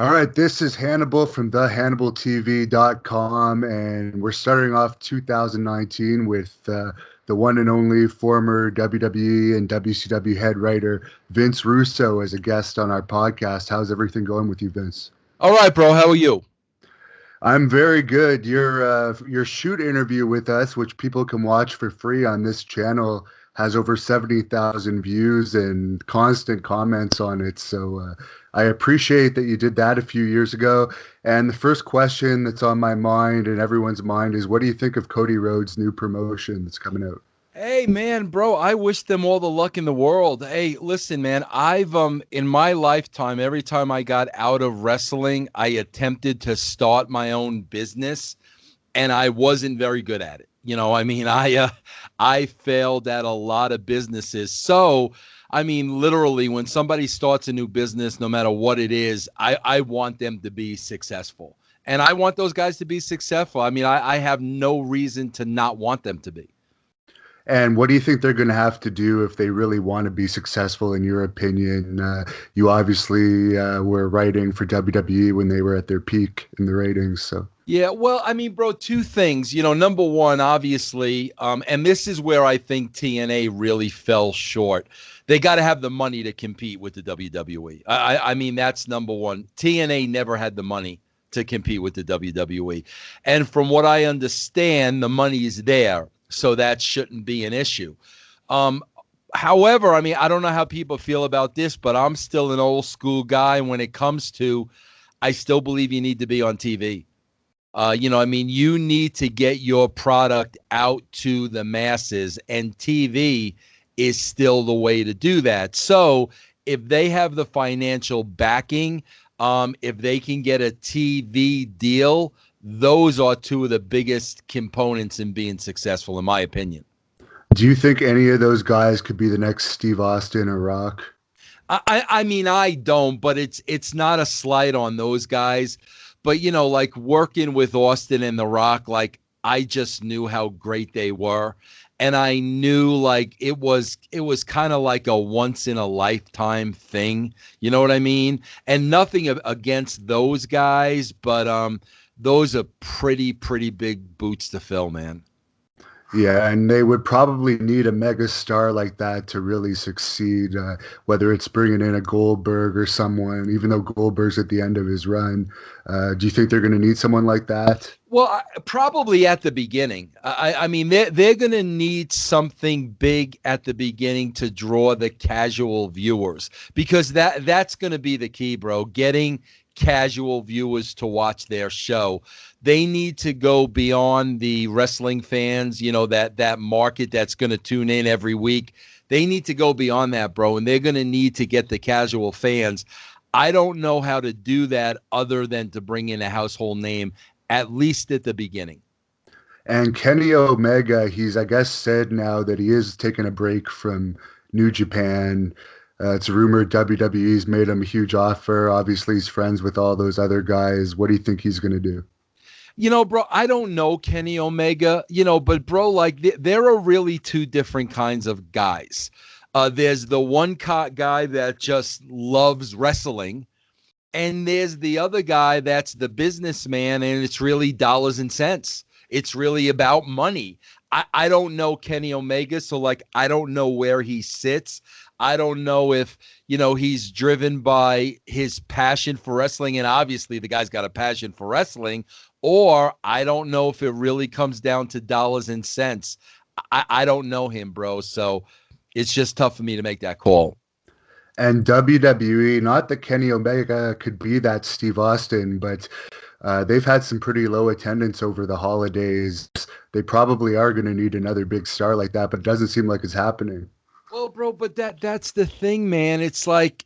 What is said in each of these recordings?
All right, this is Hannibal from thehannibaltv.com, and we're starting off 2019 with the one and only former WWE and WCW head writer Vince Russo as a guest on our podcast. How's everything going with you, Vince? All right, bro. How are you? I'm very good. Your shoot interview with us, which people can watch for free on this channel, has over 70,000 views and constant comments on it. So I appreciate that you did that a few years ago. And the first question that's on my mind and everyone's mind is, what do you think of Cody Rhodes' new promotion that's coming out? Hey, man, bro. I wish them all the luck in the world. Hey, listen, man. I've in my lifetime, every time I got out of wrestling, I attempted to start my own business, and I wasn't very good at it. I failed at a lot of businesses. So, I mean, literally, when somebody starts a new business, no matter what it is, I want them to be successful. And I want those guys to be successful. I mean, I have no reason to not want them to be. And what do you think they're going to have to do if they really want to be successful, in your opinion? You obviously were writing for WWE when they were at their peak in the ratings. So Yeah, well, I mean, bro, two things. Number one, obviously, and this is where I think TNA really fell short. They got to have the money to compete with the WWE. I mean, that's number one. TNA never had the money to compete with the WWE. And from what I understand, the money is there. So that shouldn't be an issue. However, I mean, I don't know how people feel about this, but I'm still an old school guy when it comes to, I still believe you need to be on TV. I mean, you need to get your product out to the masses, and TV is still the way to do that. So if they have the financial backing, if they can get a TV deal, those are two of the biggest components in being successful, in my opinion. do you think any of those guys could be the next Steve Austin or Rock? I mean, I don't, but it's not a slight on those guys. But, like working with Austin and The Rock, like I just knew how great they were. And I knew like it was kind of like a once in a lifetime thing. You know what I mean? And nothing against those guys, but those are pretty big boots to fill, man. Yeah, and they would probably need a mega star like that to really succeed, whether it's bringing in a Goldberg or someone, even though Goldberg's at the end of his run. Do you think they're going to need someone like that? Well, probably at the beginning. I mean, they're going to need something big at the beginning to draw the casual viewers, because that's going to be the key, bro. Getting casual viewers to watch their show. They need to go beyond the wrestling fans, that market that's going to tune in every week. They need to go beyond that, bro, and they're going to need to get the casual fans. I don't know how to do that other than to bring in a household name, at least at the beginning. And Kenny Omega, he's, I guess, said now that he is taking a break from New Japan. It's rumored WWE's made him a huge offer. Obviously, he's friends with all those other guys. What do you think he's going to do? Bro, I don't know Kenny Omega, but bro, like there are really two different kinds of guys. There's the one guy that just loves wrestling, and there's the other guy that's the businessman, and it's really dollars and cents. It's really about money. I don't know Kenny Omega, so like I don't know where he sits. I don't know if, he's driven by his passion for wrestling, and obviously the guy's got a passion for wrestling, or I don't know if it really comes down to dollars and cents. I don't know him, bro, so it's just tough for me to make that call. And WWE, not that Kenny Omega could be that Steve Austin, but they've had some pretty low attendance over the holidays. They probably are going to need another big star like that, but it doesn't seem like it's happening. Well, bro, but that's the thing, man. It's like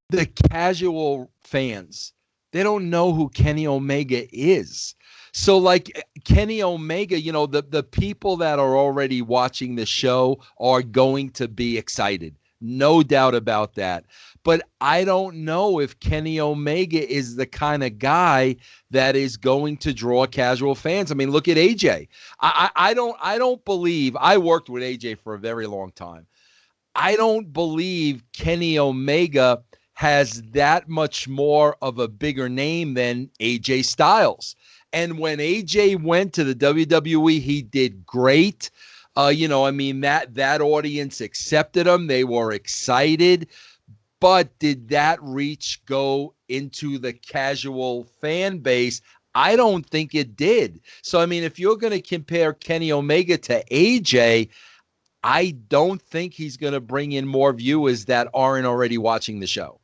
the casual fans, they don't know who Kenny Omega is. So like Kenny Omega, the people that are already watching the show are going to be excited. No doubt about that. But I don't know if Kenny Omega is the kind of guy that is going to draw casual fans. I mean, look at AJ. I don't believe, I worked with AJ for a very long time. I don't believe Kenny Omega has that much more of a bigger name than AJ Styles. And when AJ went to the WWE, he did great. That audience accepted him. They were excited. But did that reach go into the casual fan base? I don't think it did. So, I mean, if you're going to compare Kenny Omega to AJ, I don't think he's going to bring in more viewers that aren't already watching the show.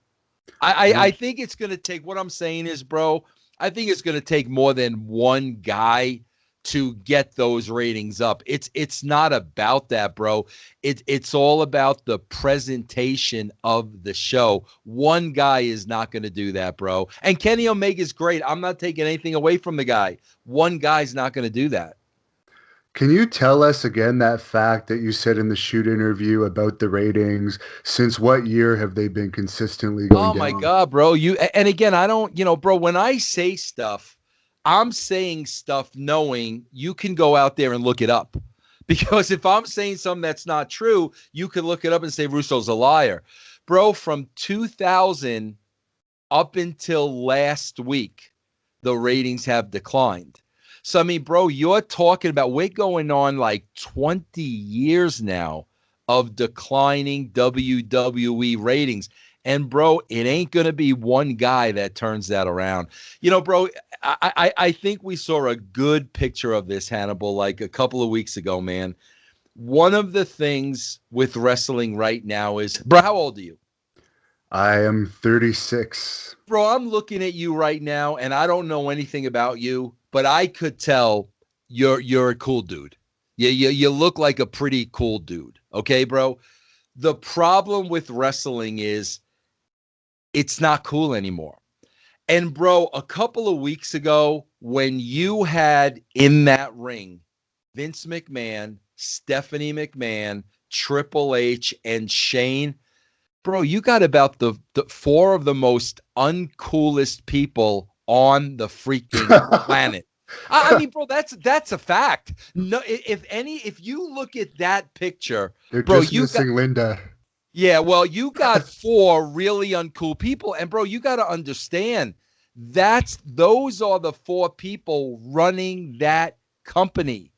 I think it's going to take, what I'm saying is, bro, I think it's going to take more than one guy to get those ratings up. It's not about that, bro. It's all about the presentation of the show. One guy is not going to do that, bro. And Kenny Omega's great. I'm not taking anything away from the guy. One guy's not going to do that. Can you tell us again that fact that you said in the shoot interview about the ratings? Since what year have they been consistently going down? Oh my God, bro. And again, I don't, bro, when I say stuff, I'm saying stuff knowing you can go out there and look it up. Because if I'm saying something that's not true, you can look it up and say Russo's a liar. Bro, from 2000 up until last week, the ratings have declined. So, I mean, bro, you're talking about, we're going on like 20 years now of declining WWE ratings. And, bro, it ain't going to be one guy that turns that around. Bro, I think we saw a good picture of this, Hannibal, like a couple of weeks ago, man. One of the things with wrestling right now is, bro, how old are you? I am 36. Bro, I'm looking at you right now, and I don't know anything about you, but I could tell you're a cool dude. You look like a pretty cool dude. Okay, bro? The problem with wrestling is it's not cool anymore. And, bro, a couple of weeks ago, when you had in that ring Vince McMahon, Stephanie McMahon, Triple H, and Shane, bro, you got about the four of the most uncoolest people on the freaking planet. I mean, bro, that's a fact. No, if you look at that picture, They're bro, just missing Linda. Yeah, well, you got four really uncool people, and bro, you got to understand those are the four people running that company.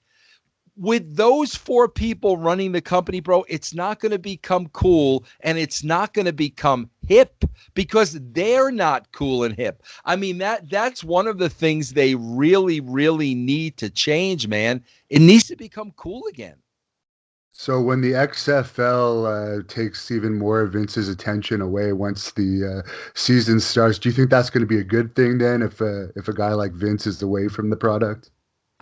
With those four people running the company, bro, it's not going to become cool and it's not going to become hip because they're not cool and hip. I mean, that's one of the things they really, really need to change, man. It needs to become cool again. So when the XFL takes even more of Vince's attention away once the season starts, do you think that's going to be a good thing then if a guy like Vince is away from the product?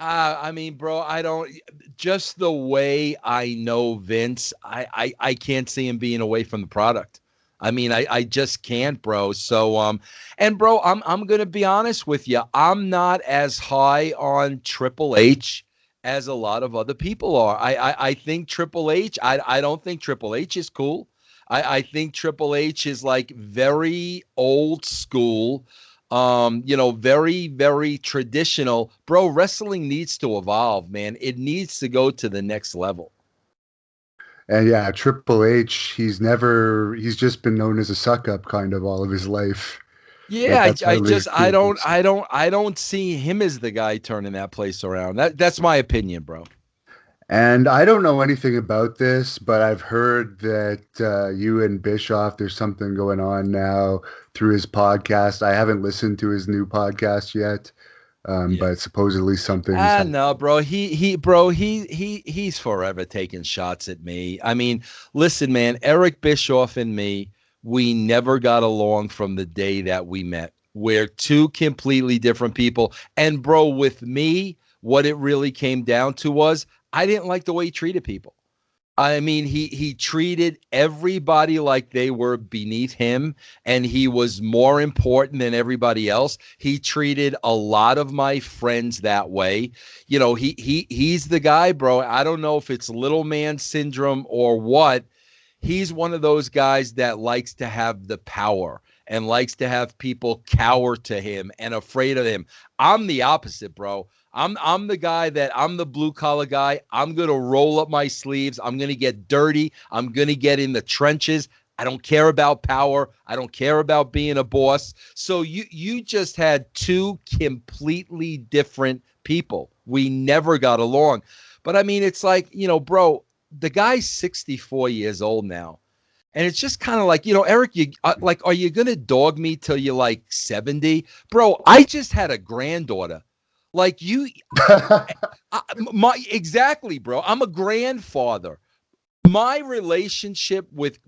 I mean, bro, I don't, just the way I know Vince, I can't see him being away from the product. I mean, I just can't, bro. So, and bro, I'm going to be honest with you. I'm not as high on Triple H as a lot of other people are. I think Triple H, I don't think Triple H is cool. I think Triple H is like very old school. Very, very traditional. Bro, wrestling needs to evolve, man. It needs to go to the next level. And yeah, Triple H, he's just been known as a suck up kind of all of his life. Yeah, I don't see him as the guy turning that place around. That's my opinion, bro. And I don't know anything about this, but I've heard that you and Bischoff, there's something going on now through his podcast. I haven't listened to his new podcast yet, but supposedly something. No, bro. He's forever taking shots at me. I mean, listen, man. Eric Bischoff and me, we never got along from the day that we met. We're two completely different people. And bro, with me, what it really came down to was I didn't like the way he treated people. I mean, he treated everybody like they were beneath him, and he was more important than everybody else. He treated a lot of my friends that way. He's the guy, bro. I don't know if it's little man syndrome or what. He's one of those guys that likes to have the power and likes to have people cower to him and afraid of him. I'm the opposite, bro. I'm the guy I'm the blue collar guy. I'm going to roll up my sleeves. I'm going to get dirty. I'm going to get in the trenches. I don't care about power. I don't care about being a boss. So you just had two completely different people. We never got along. But I mean, it's like, bro, the guy's 64 years old now. And it's just kind of like, Eric, are you going to dog me till you're like 70? Bro, I just had a granddaughter. Like exactly, bro. I'm a grandfather. My relationship with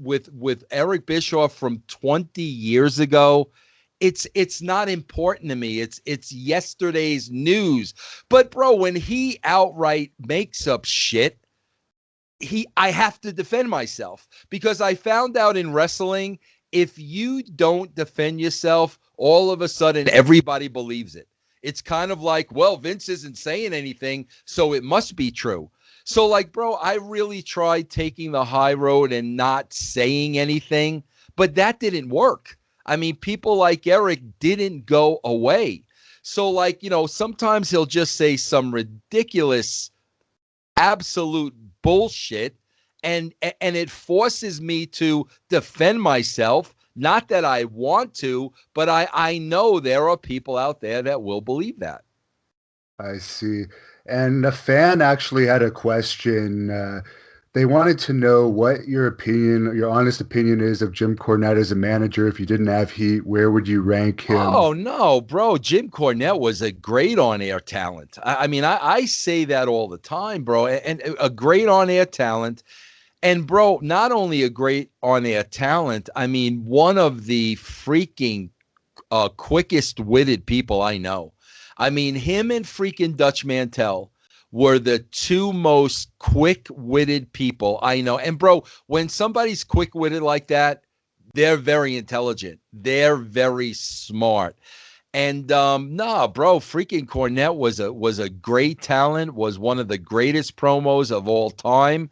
Eric Bischoff from 20 years ago, it's not important to me. It's yesterday's news. But bro, when he outright makes up shit, I have to defend myself, because I found out in wrestling, if you don't defend yourself, all of a sudden everybody believes it. It's kind of like, well, Vince isn't saying anything, so it must be true. So like, bro, I really tried taking the high road and not saying anything, but that didn't work. I mean, people like Eric didn't go away. So like, sometimes he'll just say some ridiculous, absolute bullshit, and it forces me to defend myself. Not that I want to, but I know there are people out there that will believe that. I see. And a fan actually had a question. They wanted to know what your honest opinion is of Jim Cornette as a manager. If you didn't have heat, where would you rank him? Oh, no, bro. Jim Cornette was a great on-air talent. I mean, I say that all the time, bro, and a great on-air talent. And, bro, not only a great on-air talent, I mean, one of the freaking quickest-witted people I know. I mean, him and freaking Dutch Mantel were the two most quick-witted people I know. And, bro, when somebody's quick-witted like that, they're very intelligent. They're very smart. And nah, bro, freaking Cornette was a great talent, was one of the greatest promos of all time.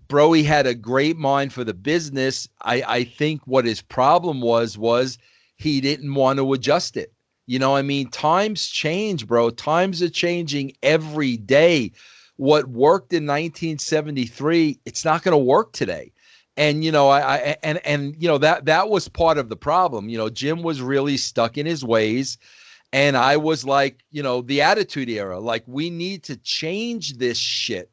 Bro, he had a great mind for the business. I think what his problem was he didn't want to adjust it. I mean, times change, bro. Times are changing every day. What worked in 1973, it's not going to work today. And that was part of the problem. Jim was really stuck in his ways, and I was like, the Attitude Era. Like, we need to change this shit.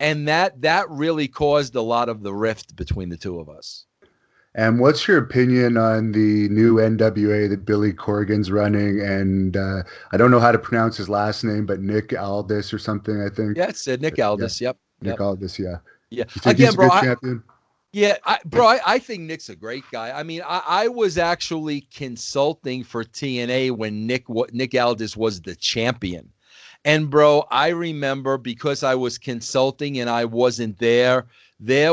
And that really caused a lot of the rift between the two of us. And what's your opinion on the new NWA that Billy Corgan's running? And I don't know how to pronounce his last name, but Nick Aldis or something, I think. Yeah, it's Nick Aldis. Yeah. Yep. Nick Aldis, yeah. Yeah. You think he's a good champion? Yeah, I think Nick's a great guy. I mean, I was actually consulting for TNA when Nick Aldis was the champion. And, bro, I remember, because I was consulting and I wasn't there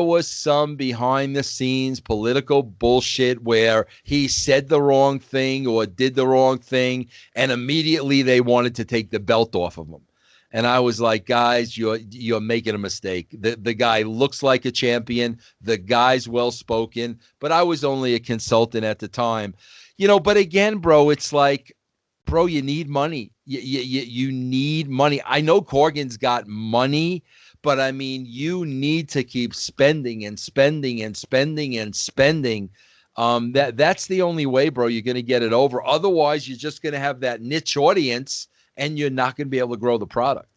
was some behind-the-scenes political bullshit where he said the wrong thing or did the wrong thing, and immediately they wanted to take the belt off of him. And I was like, guys, you're making a mistake. The guy looks like a champion. The guy's well-spoken. But I was only a consultant at the time. But again, bro, it's like, bro, you need money. You need money. I know Corgan's got money, but I mean, you need to keep spending and spending and spending and spending. That's the only way, bro, you're going to get it over. Otherwise, you're just going to have that niche audience, and you're not going to be able to grow the product.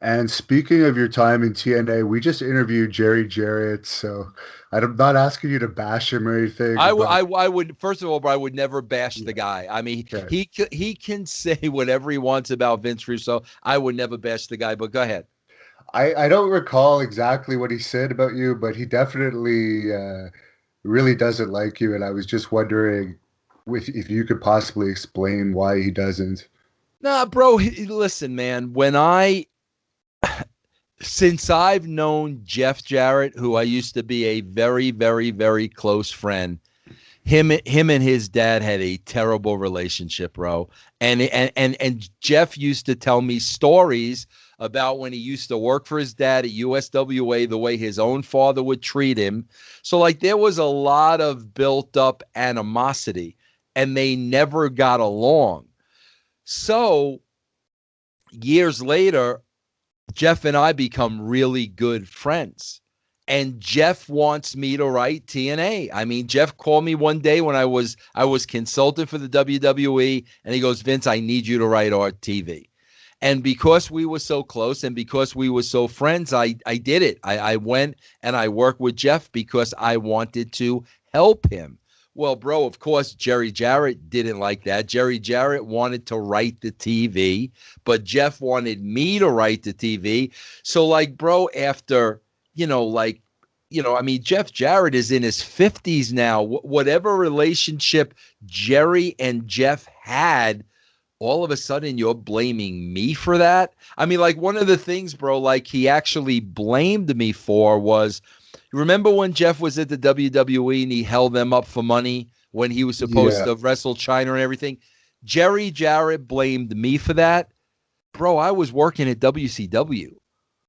And speaking of your time in TNA, we just interviewed Jerry Jarrett, so I'm not asking you to bash him or anything. I would, first of all, bro, I would never bash the guy. I mean, okay. He can say whatever he wants about Vince Russo. I would never bash the guy, but go ahead. I don't recall exactly what he said about you, but he definitely really doesn't like you, and I was just wondering if you could possibly explain why he doesn't. Nah, bro, listen, man, since I've known Jeff Jarrett, who I used to be a very, very, very close friend, him and his dad had a terrible relationship, bro. And Jeff used to tell me stories about when he used to work for his dad at USWA, the way his own father would treat him. So, like, there was a lot of built up animosity, and they never got along. So, years later, Jeff and I become really good friends. And Jeff wants me to write TNA. I mean, Jeff called me one day when I was consultant for the WWE, and he goes, Vince, I need you to write our TV. And because we were so close and because we were so friends, I did it. I went and I worked with Jeff because I wanted to help him. Well, bro, of course, Jerry Jarrett didn't like that. Jerry Jarrett wanted to write the TV, but Jeff wanted me to write the TV. So, like, bro, after, I mean, Jeff Jarrett is in his 50s now. Whatever relationship Jerry and Jeff had, all of a sudden you're blaming me for that? I mean, like, one of the things, bro, like he actually blamed me for was, remember when Jeff was at the WWE and he held them up for money when he was supposed to wrestle China and everything? Jerry Jarrett blamed me for that. Bro, I was working at WCW.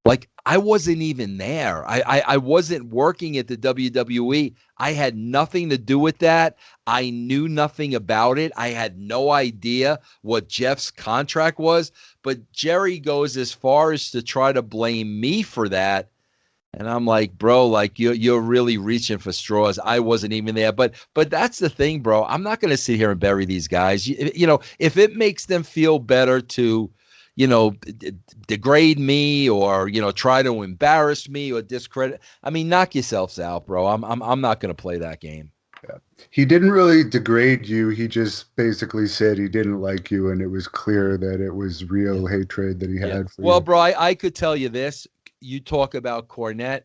Like, I wasn't even there. I wasn't working at the WWE. I had nothing to do with that. I knew nothing about it. I had no idea what Jeff's contract was. But Jerry goes as far as to try to blame me for that. And I'm like, bro, like you're really reaching for straws. I wasn't even there. But that's the thing, bro. I'm not going to sit here and bury these guys. If it makes them feel better to, degrade me or, try to embarrass me or discredit, I mean, knock yourselves out, bro. I'm not going to play that game. Yeah. He didn't really degrade you. He just basically said he didn't like you, and it was clear that it was real hatred that he had for well, you. bro, I could tell you this. You talk about Cornette,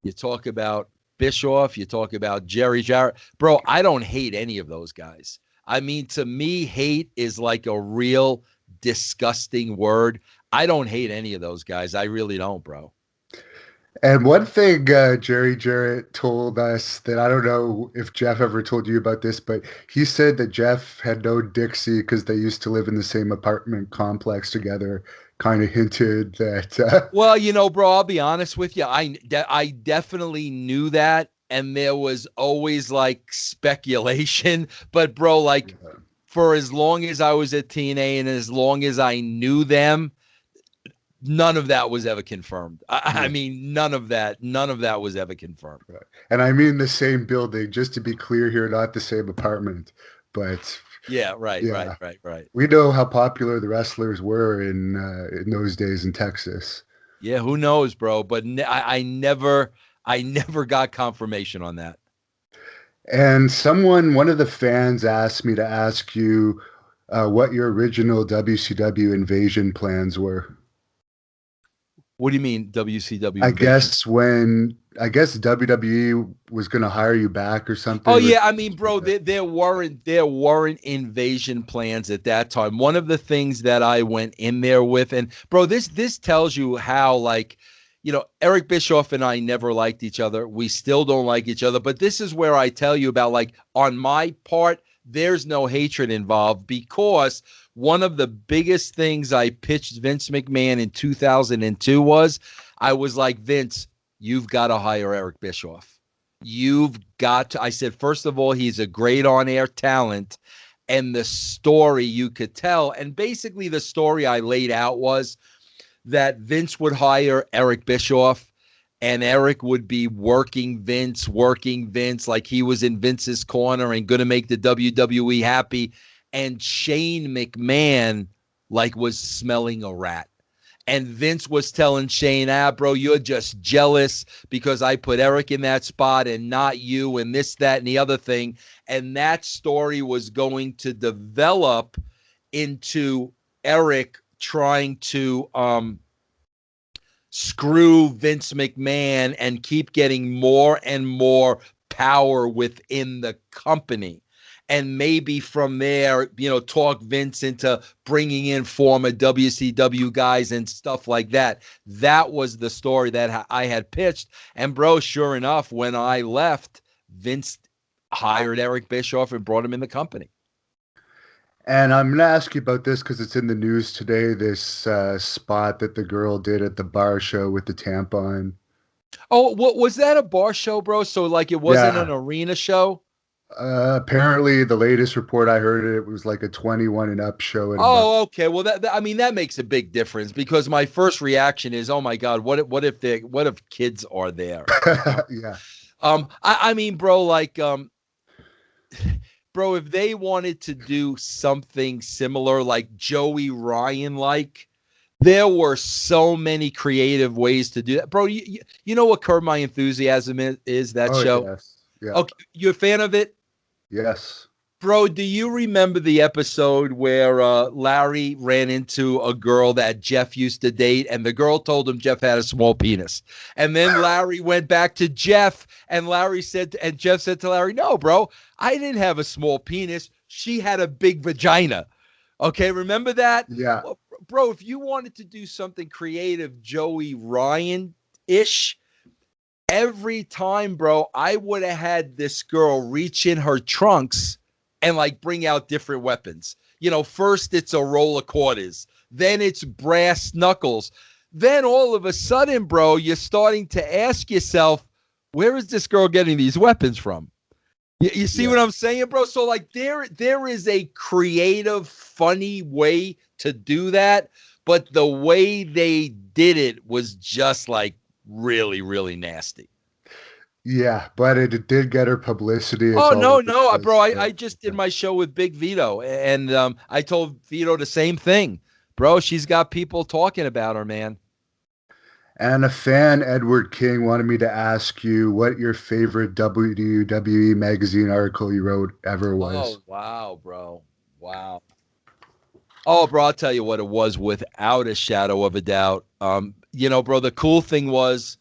you talk about Bischoff, you talk about Jerry Jarrett. Bro, I don't hate any of those guys. I mean, to me, hate is like a real disgusting word. I don't hate any of those guys. I really don't, bro. And one thing Jerry Jarrett told us that I don't know if Jeff ever told you about this, but he said that Jeff had known Dixie because they used to live in the same apartment complex together. Kind of hinted that. Well, bro, I'll be honest with you. I definitely knew that, and there was always like speculation. But, bro, like for as long as I was at TNA and as long as I knew them, none of that was ever confirmed. I mean, none of that was ever confirmed. Right. And I mean the same building, just to be clear here, not the same apartment, but yeah, right. We know how popular the wrestlers were in those days in Texas. Yeah, who knows, bro? But I never got confirmation on that. And one of the fans asked me to ask you what your original WCW invasion plans were. What do you mean WCW? I guess WWE was going to hire you back or something. Oh yeah, I mean, bro, there weren't invasion plans at that time. One of the things that I went in there with, and bro, this tells you how, like, Eric Bischoff and I never liked each other. We still don't like each other. But this is where I tell you about, like, on my part, there's no hatred involved, because one of the biggest things I pitched Vince McMahon in 2002 was, I was like, Vince, you've got to hire Eric Bischoff. You've got to. I said, first of all, he's a great on-air talent, and the story you could tell. And basically the story I laid out was that Vince would hire Eric Bischoff, and Eric would be working Vince like he was in Vince's corner and going to make the WWE happy. And Shane McMahon, like, was smelling a rat. And Vince was telling Shane, bro, you're just jealous because I put Eric in that spot and not you, and this, that, and the other thing. And that story was going to develop into Eric trying to screw Vince McMahon and keep getting more and more power within the company. And maybe from there, talk Vince into bringing in former WCW guys and stuff like that. That was the story that I had pitched. And, bro, sure enough, when I left, Vince hired Eric Bischoff and brought him in the company. And I'm going to ask you about this because it's in the news today, this spot that the girl did at the bar show with the tampon. Oh, what was that, a bar show, bro? So, like, it wasn't an arena show? Apparently, the latest report I heard, it was like a 21 and up show at about. Oh, okay. Well, I mean, that makes a big difference because my first reaction is, oh my God, what if kids are there? Yeah, I mean, bro, like, bro, if they wanted to do something similar, like Joey Ryan, like, there were so many creative ways to do that, bro. You know what Curb My Enthusiasm is that oh show? yes, yeah, Okay, you a fan of it? yes, Bro, do you remember the episode where Larry ran into a girl that Jeff used to date, and the girl told him Jeff had a small penis, and then Larry went back to Jeff, and Jeff said to Larry, "No, bro, I didn't have a small penis. She had a big vagina." Okay, remember that? yeah, Well, bro, if you wanted to do something creative, Joey Ryan ish, every time, bro, I would have had this girl reach in her trunks and like bring out different weapons. You know, first it's a roll of quarters, then it's brass knuckles. Then all of a sudden, bro, you're starting to ask yourself, where is this girl getting these weapons from? You see yeah, what I'm saying, bro? So like there is a creative, funny way to do that, but the way they did it was just like really, really nasty. yeah. But it did get her publicity. It's Oh all no, over the no, bro. place. I just did my show with Big Vito, and I told Vito the same thing, bro. She's got people talking about her, man. And a fan, Edward King, wanted me to ask you what your favorite WWE magazine article you wrote ever was. Oh wow, bro. Wow. Oh, bro, I'll tell you what it was without a shadow of a doubt. You know, bro, the cool thing was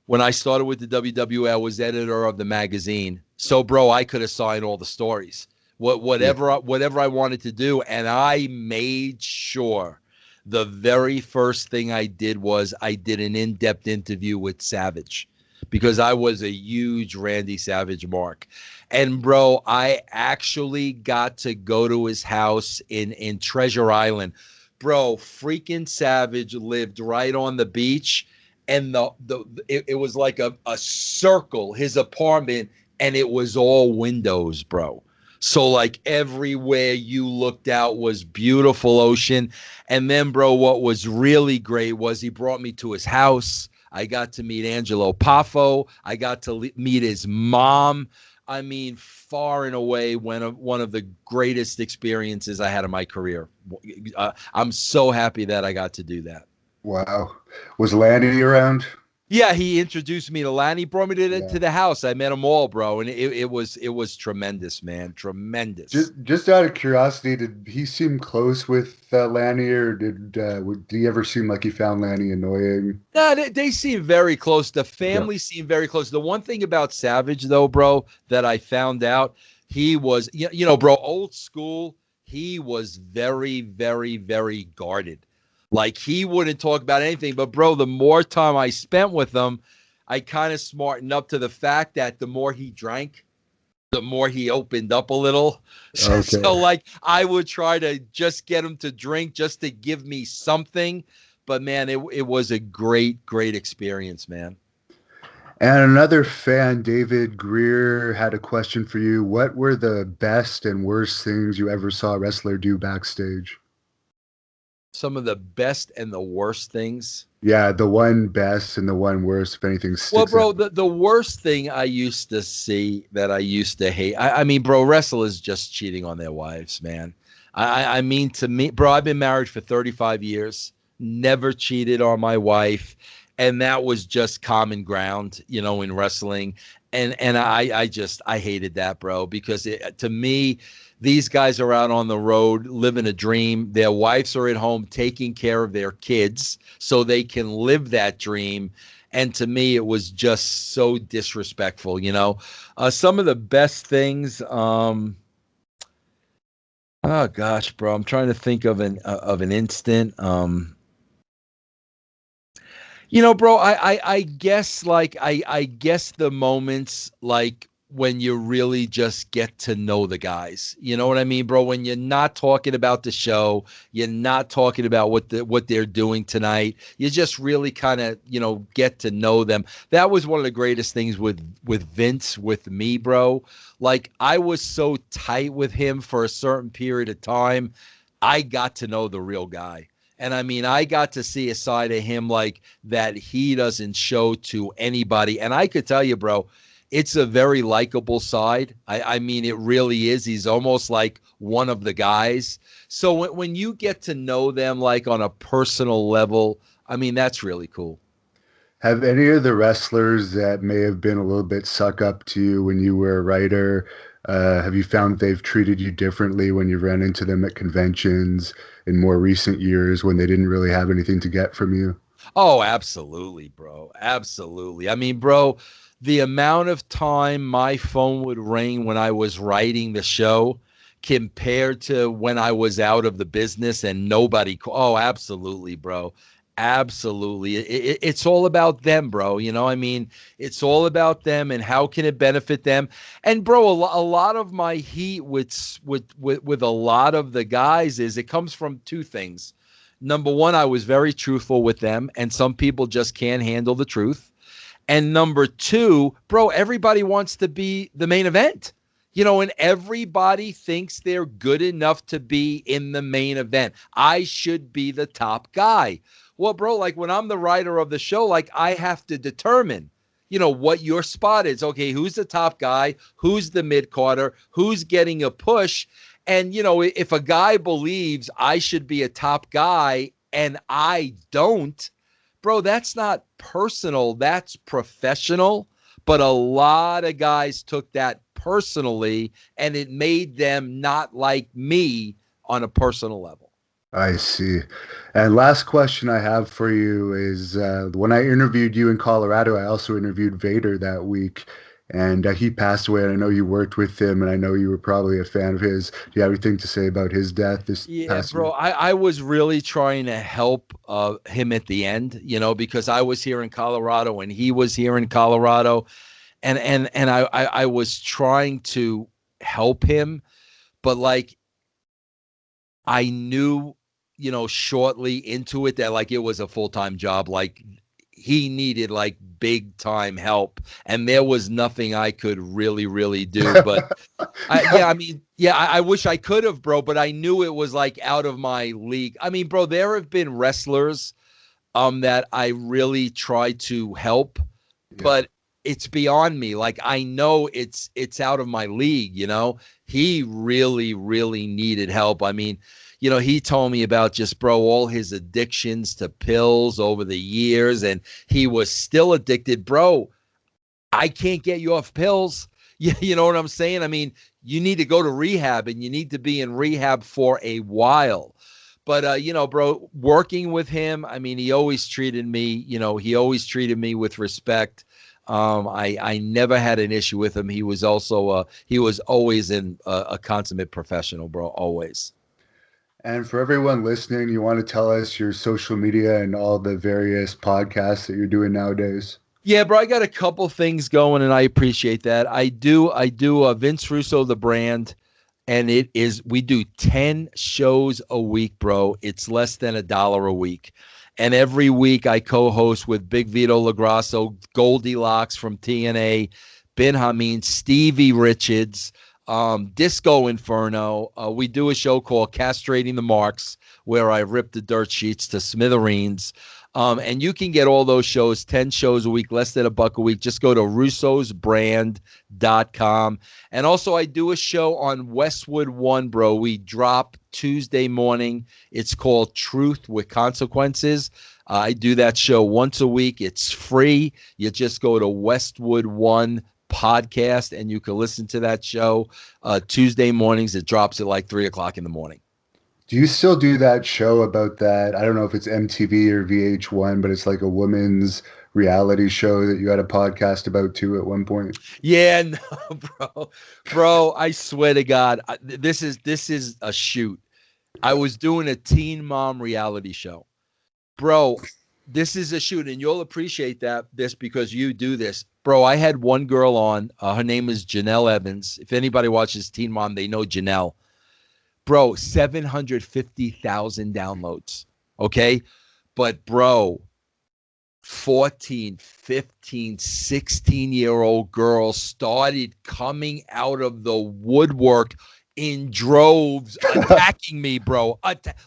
when I started with the WWE, I was editor of the magazine. So, bro, I could assign all the stories, Yeah, whatever I wanted to do, and I made sure the very first thing I did was I did an in-depth interview with Savage because I was a huge Randy Savage mark. And bro, I actually got to go to his house in Treasure Island. Bro, freaking Savage lived right on the beach, and it was like a circle, his apartment, and it was all windows, bro. So like everywhere you looked out was beautiful ocean. And then, bro, what was really great was he brought me to his house. I got to meet Angelo Poffo. I got to meet his mom. I mean, far and away one of the greatest experiences I had in my career. I'm so happy that I got to do that. wow. Was Lanny around? Yeah, he introduced me to Lanny, brought me Yeah. to the house. I met them all, bro, and it was tremendous, man, tremendous. Just out of curiosity, did he seem close with Lanny, or did he ever seem like he found Lanny annoying? No, they seem very close. The Okay. family seemed very close. The one thing about Savage, though, bro, that I found out, he was, you know, bro, old school. He was very, very, very guarded. Like he wouldn't talk about anything. But, bro, the more time I spent with him, I kind of smartened up to the fact that the more he drank, the more he opened up a little. Okay. So, like, I would try to just get him to drink just to give me something. But man, it was a great, great experience, man. And another fan, David Greer, had a question for you. What were the best and worst things you ever saw a wrestler do backstage? Some of the best and the worst things. Yeah, the one best and the one worst, if anything Well, sticks bro, out. the worst thing I used to see that I used to hate. I mean, bro, wrestlers just cheating on their wives, man. I mean, to me, bro, I've been married for 35 years, never cheated on my wife, and that was just common ground, you know, in wrestling. And I hated that, bro, because to me, these guys are out on the road living a dream. Their wives are at home taking care of their kids so they can live that dream. And to me, it was just so disrespectful, you know. Some of the best things, oh gosh, bro, I'm trying to think of an instant. You know, bro, I guess like I guess the moments like when you really just get to know the guys. You know what I mean, bro? When you're not talking about the show, you're not talking about what they're doing tonight. You just really kind of, get to know them. That was one of the greatest things with Vince, with me, bro. Like, I was so tight with him for a certain period of time. I got to know the real guy. And I mean, I got to see a side of him like that he doesn't show to anybody. And I could tell you, bro, it's a very likable side. I mean, it really is. He's almost like one of the guys. So when you get to know them like on a personal level, I mean, that's really cool. Have any of the wrestlers that may have been a little bit suck up to you when you were a writer, have you found they've treated you differently when you ran into them at conventions in more recent years when they didn't really have anything to get from you? Oh, absolutely, bro. Absolutely. I mean, bro, the amount of time my phone would ring when I was writing the show compared to when I was out of the business and nobody. Oh, absolutely, bro. Absolutely. It's all about them, bro. I mean, it's all about them and how can it benefit them. And bro, a lot of my heat with a lot of the guys is it comes from two things. Number one, I was very truthful with them, and some people just can't handle the truth. And number two, bro, everybody wants to be the main event, and everybody thinks they're good enough to be in the main event. I should be the top guy. Well, bro, like when I'm the writer of the show, like I have to determine, what your spot is. Okay, who's the top guy? Who's the mid-carder? Who's getting a push? And, if a guy believes I should be a top guy and I don't, bro, that's not personal. That's professional. But a lot of guys took that personally, and it made them not like me on a personal level. I see. And last question I have for you is when I interviewed you in Colorado, I also interviewed Vader that week, and he passed away. And I know you worked with him, and I know you were probably a fan of his. Do you have anything to say about his death this Yeah, past year? bro, I was really trying to help him at the end, because I was here in Colorado and he was here in Colorado, and I was trying to help him, but like I knew, shortly into it that like it was a full-time job. Like he needed like big time help, and there was nothing I could really, really do. But I wish I could have, bro, but I knew it was like out of my league. I mean, bro, there have been wrestlers that I really try to help, Yeah. but it's beyond me. Like I know it's out of my league, He really, really needed help. I mean, he told me about just, bro, all his addictions to pills over the years, and he was still addicted. Bro, I can't get you off pills. You know what I'm saying? I mean, you need to go to rehab, and you need to be in rehab for a while. But, bro, working with him, I mean, he always treated me, with respect. I never had an issue with him. He was also, he was always a consummate professional, bro, always. And for everyone listening, you want to tell us your social media and all the various podcasts that you're doing nowadays? Yeah, bro, I got a couple things going, and I appreciate that. I do Vince Russo, the brand, and we do 10 shows a week, bro. It's less than $1 a week. And every week I co-host with Big Vito LaGrasso, Goldilocks from TNA, Ben Hameen, Stevie Richards, Disco Inferno. We do a show called Castrating the Marks, where I rip the dirt sheets to smithereens. And you can get all those shows, 10 shows a week, less than $1 a week. Just go to russosbrand.com. And also I do a show on Westwood One, bro. We drop Tuesday morning. It's called Truth with Consequences. I do that show once a week. It's free. You just go to Westwood One podcast and you can listen to that show Tuesday mornings. It drops at like 3:00 in the morning. Do you still do that show about that? I don't know if it's MTV or VH1, but it's like a woman's reality show that you had a podcast about too at one point. Yeah, no, bro, I swear to God, this is a shoot. I was doing a Teen Mom reality show, bro. this is a shoot, and you'll appreciate this because you do this. Bro, I had one girl on. Her name is Janelle Evans. If anybody watches Teen Mom, they know Janelle. Bro, 750,000 downloads. Okay? But, bro, 14, 15, 16-year-old girls started coming out of the woodwork in droves attacking me, bro.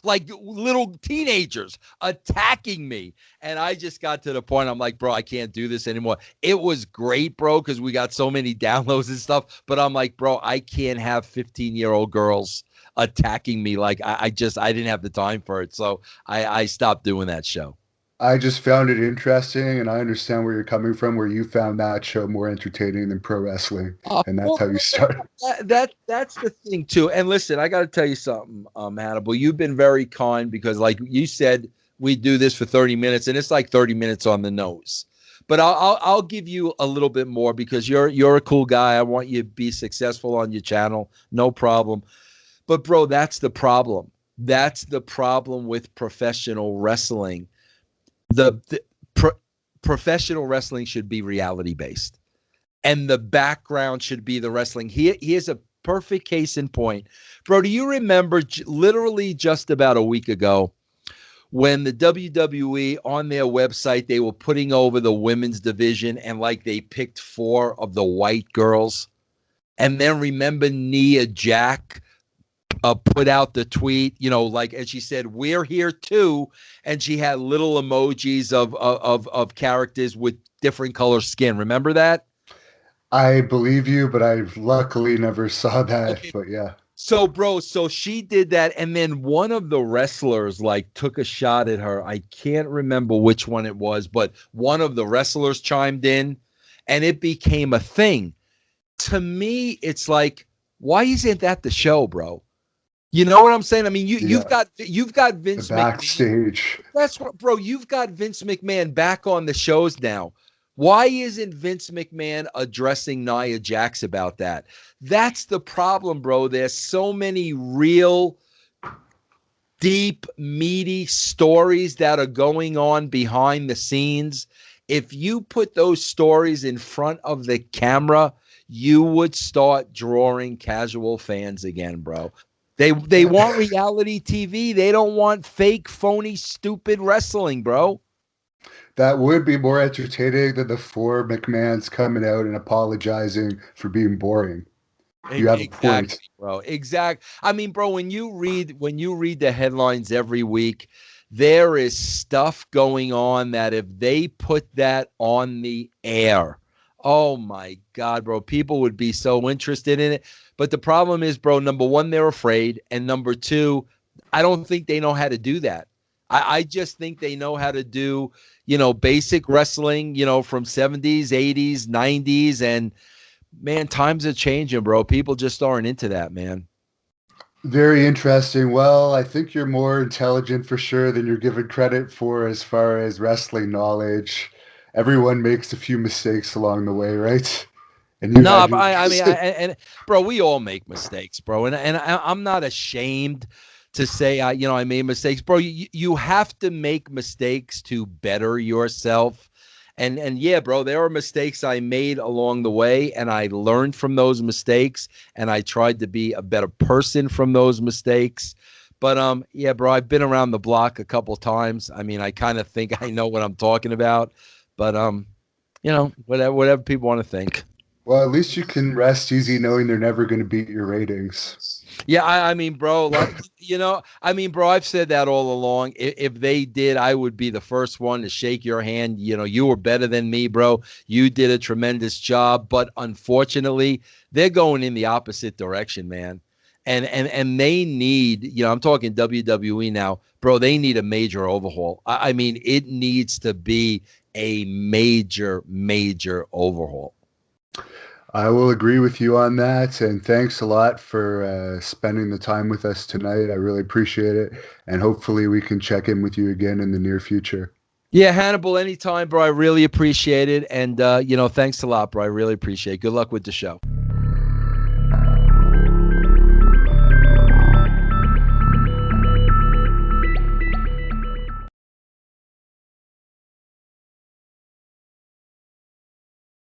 Like little teenagers attacking me. And I just got to the point, I'm like, bro, I can't do this anymore. It was great, bro, because we got so many downloads and stuff. But I'm like, bro, I can't have 15-year-old girls attacking me. Like I didn't have the time for it. So I stopped doing that show. I just found it interesting, and I understand where you're coming from, where you found that show more entertaining than pro wrestling, and that's how you started. That's the thing too. And listen, I got to tell you something, Hannibal. You've been very kind because, like you said, we do this for 30 minutes, and it's like 30 minutes on the nose. But I'll give you a little bit more because you're a cool guy. I want you to be successful on your channel, no problem. But bro, that's the problem. That's the problem with professional wrestling. Professional wrestling should be reality based, and the background should be the wrestling. Here's a perfect case in point, bro. Do you remember literally just about a week ago when the WWE on their website, they were putting over the women's division, and like they picked 4 of the white girls, and then remember Nia Jax put out the tweet, like, and she said, "We're here too," and she had little emojis of characters with different color skin. Remember that? I believe you, but I luckily never saw that. Okay. But yeah. So, bro, so she did that, and then one of the wrestlers like took a shot at her. I can't remember which one it was, but one of the wrestlers chimed in, and it became a thing. To me, it's like, why isn't that the show, bro? You know what I'm saying? I mean, you've got Vince backstage. McMahon. That's what, bro. You've got Vince McMahon back on the shows now. Why isn't Vince McMahon addressing Nia Jax about that? That's the problem, bro. There's so many real, deep, meaty stories that are going on behind the scenes. If you put those stories in front of the camera, you would start drawing casual fans again, bro. They want reality TV. They don't want fake, phony, stupid wrestling, bro. That would be more entertaining than the 4 McMahons coming out and apologizing for being boring. You have a point, bro. Exact. I mean, bro, when you read the headlines every week, there is stuff going on that if they put that on the air, oh my God, bro, people would be so interested in it. But the problem is, bro, number one, they're afraid. And number two, I don't think they know how to do that. I just think they know how to do, basic wrestling, from 70s, 80s, 90s. And, man, times are changing, bro. People just aren't into that, man. Very interesting. Well, I think you're more intelligent for sure than you're given credit for as far as wrestling knowledge. Everyone makes a few mistakes along the way, right? No, I mean, bro, we all make mistakes, bro, and I'm not ashamed to say I made mistakes, bro. You have to make mistakes to better yourself, and yeah, bro, there are mistakes I made along the way, and I learned from those mistakes, and I tried to be a better person from those mistakes. But yeah, bro, I've been around the block a couple times. I mean, I kind of think I know what I'm talking about, but whatever people want to think. Well, at least you can rest easy knowing they're never going to beat your ratings. Yeah, I mean, bro, like, bro, I've said that all along. If they did, I would be the first one to shake your hand. You were better than me, bro. You did a tremendous job. But unfortunately, they're going in the opposite direction, man. And they need, I'm talking WWE now, bro, they need a major overhaul. I mean, it needs to be a major, major overhaul. I will agree with you on that, and thanks a lot for spending the time with us tonight. I really appreciate it, and hopefully we can check in with you again in the near future. Yeah, Hannibal, anytime, bro. I really appreciate it, and thanks a lot, bro. I really appreciate it. Good luck with the show.